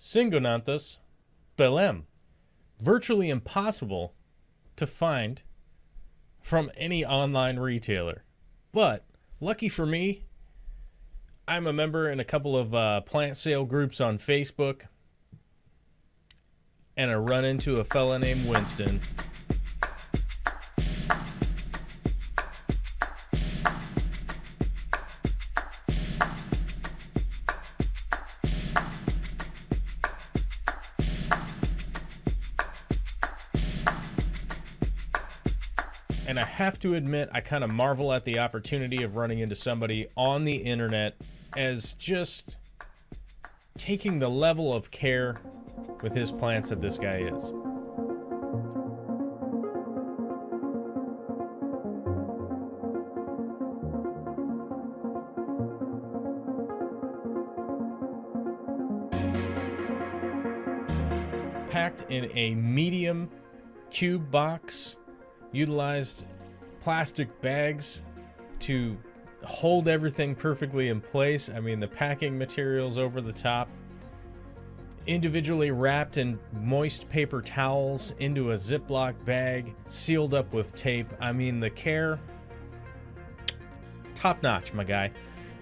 Syngonanthus Belem. Virtually impossible to find from any online retailer. But lucky for me, I'm a member in a couple of plant sale groups on Facebook, and I run into a fella named Winston. And I have to admit, I kind of marvel at the opportunity of running into somebody on the internet as just taking the level of care with his plants that this guy is. Packed in a medium cube box, utilized plastic bags to hold everything perfectly in place. I mean, the packing materials over the top, individually wrapped in moist paper towels into a Ziploc bag, sealed up with tape. I mean, the care, top notch, my guy.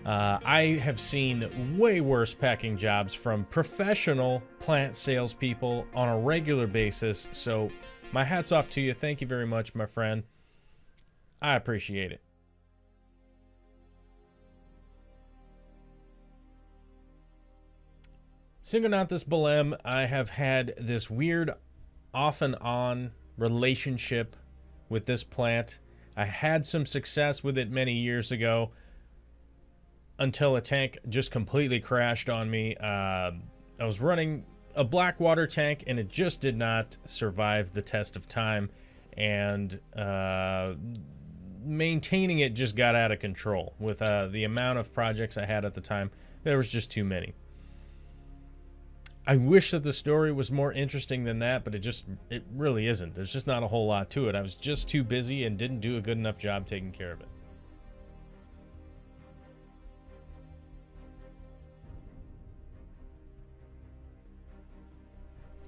I have seen way worse packing jobs from professional plant salespeople on a regular basis, so my hat's off to you. Thank you very much, my friend. I appreciate it. Syngonanthus Belem, I have had this weird off and on relationship with this plant. I had some success with it many years ago until a tank just completely crashed on me. I was running a black water tank and it just did not survive the test of time, and maintaining it just got out of control with the amount of projects I had at the time. There was just too many. I wish that the story was more interesting than that, but it really isn't. There's just not a whole lot to it. I was just too busy and didn't do a good enough job taking care of it.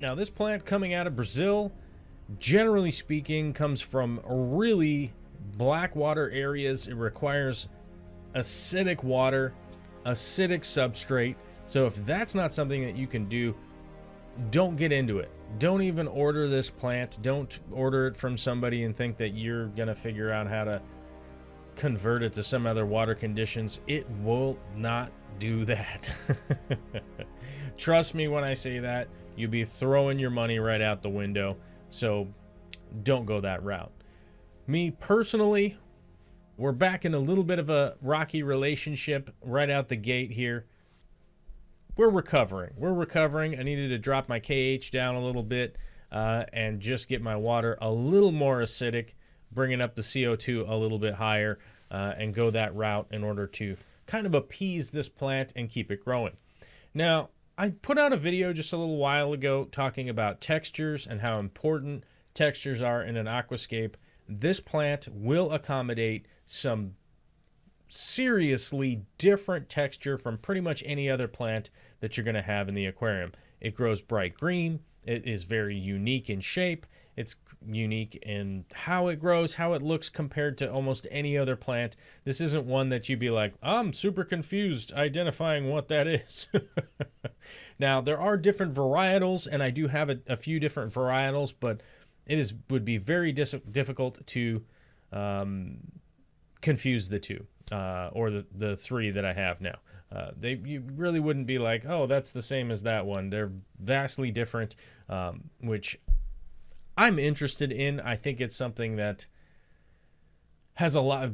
Now, this plant coming out of Brazil, generally speaking, comes from really black water areas. It requires acidic water, acidic substrate. So if that's not something that you can do, don't get into it. Don't even order this plant. Don't order it from somebody and think that you're going to figure out how to convert it to some other water conditions. It will not do that. Trust me when I say that. You'll be throwing your money right out the window. So don't go that route. Me personally, we're back in a little bit of a rocky relationship right out the gate here. We're recovering. I needed to drop my KH down a little bit and just get my water a little more acidic, bringing up the CO2 a little bit higher, and go that route in order to kind of appease this plant and keep it growing. Now, I put out a video just a little while ago talking about textures and how important textures are in an aquascape. This plant will accommodate some seriously different texture from pretty much any other plant that you're going to have in the aquarium. It grows bright green. It is very unique in shape. It's unique in how it grows, how it looks compared to almost any other plant. This isn't one that you'd be like, I'm super confused identifying what that is. Now, there are different varietals, and I do have a few different varietals, but it would be very difficult to confuse the two, or the three that I have now. You really wouldn't be like, oh, that's the same as that one. They're vastly different, which I'm interested in. I think it's something that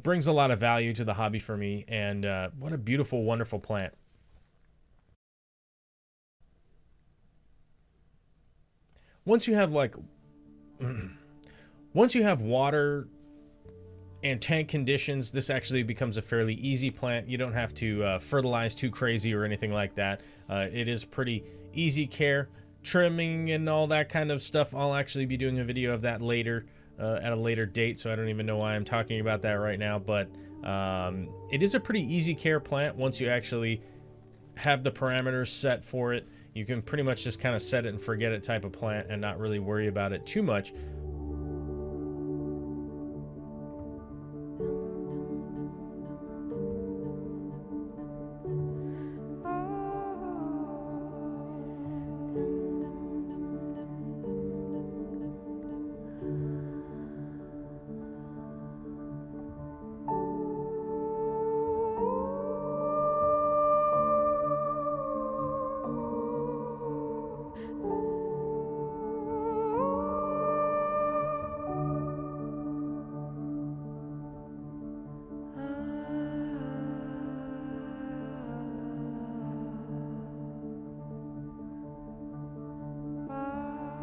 brings a lot of value to the hobby for me, and what a beautiful, wonderful plant. Once you have water and tank conditions, this actually becomes a fairly easy plant. You don't have to fertilize too crazy or anything like that. It is pretty easy care. Trimming and all that kind of stuff, I'll actually be doing a video of that later, at a later date, so I don't even know why I'm talking about that right now, but it is a pretty easy care plant once you actually have the parameters set for it. You can pretty much just kind of set it and forget it type of plant and not really worry about it too much.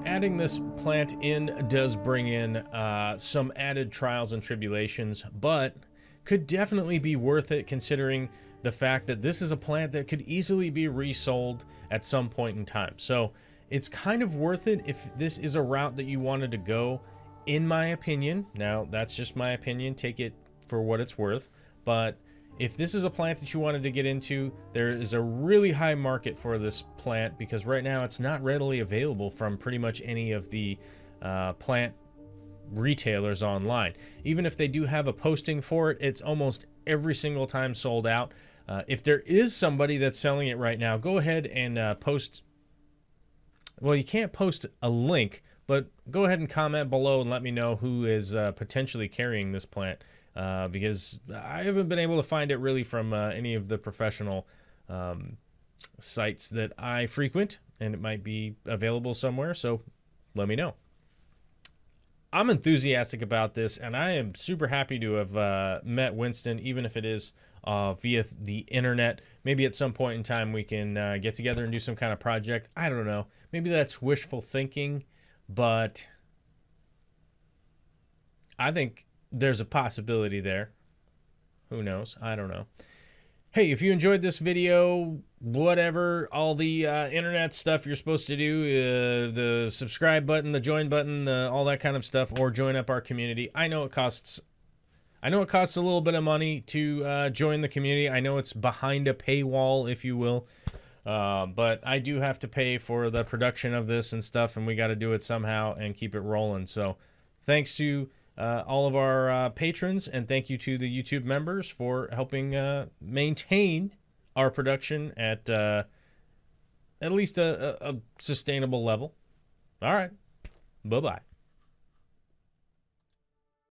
Adding this plant in does bring in some added trials and tribulations, but could definitely be worth it considering the fact that this is a plant that could easily be resold at some point in time. So it's kind of worth it if this is a route that you wanted to go, in my opinion. Now, that's just my opinion. Take it for what it's worth. But if this is a plant that you wanted to get into, there is a really high market for this plant because right now it's not readily available from pretty much any of the plant retailers online. Even if they do have a posting for it, it's almost every single time sold out. If there is somebody that's selling it right now, go ahead and post. Well, you can't post a link, but go ahead and comment below and let me know who is potentially carrying this plant. Because I haven't been able to find it really from any of the professional sites that I frequent, and it might be available somewhere, so let me know. I'm enthusiastic about this, and I am super happy to have met Winston, even if it is via the internet. Maybe at some point in time we can get together and do some kind of project. I don't know. Maybe that's wishful thinking, but I think there's a possibility there. Who knows? I don't know. Hey, if you enjoyed this video, whatever, all the internet stuff you're supposed to do, the subscribe button, the join button, all that kind of stuff, or join up our community. I know it costs a little bit of money to join the community. I know it's behind a paywall, if you will. But I do have to pay for the production of this and stuff, and we got to do it somehow and keep it rolling. So thanks to all of our patrons, and thank you to the YouTube members for helping maintain our production at least a sustainable level. All right. Bye-bye.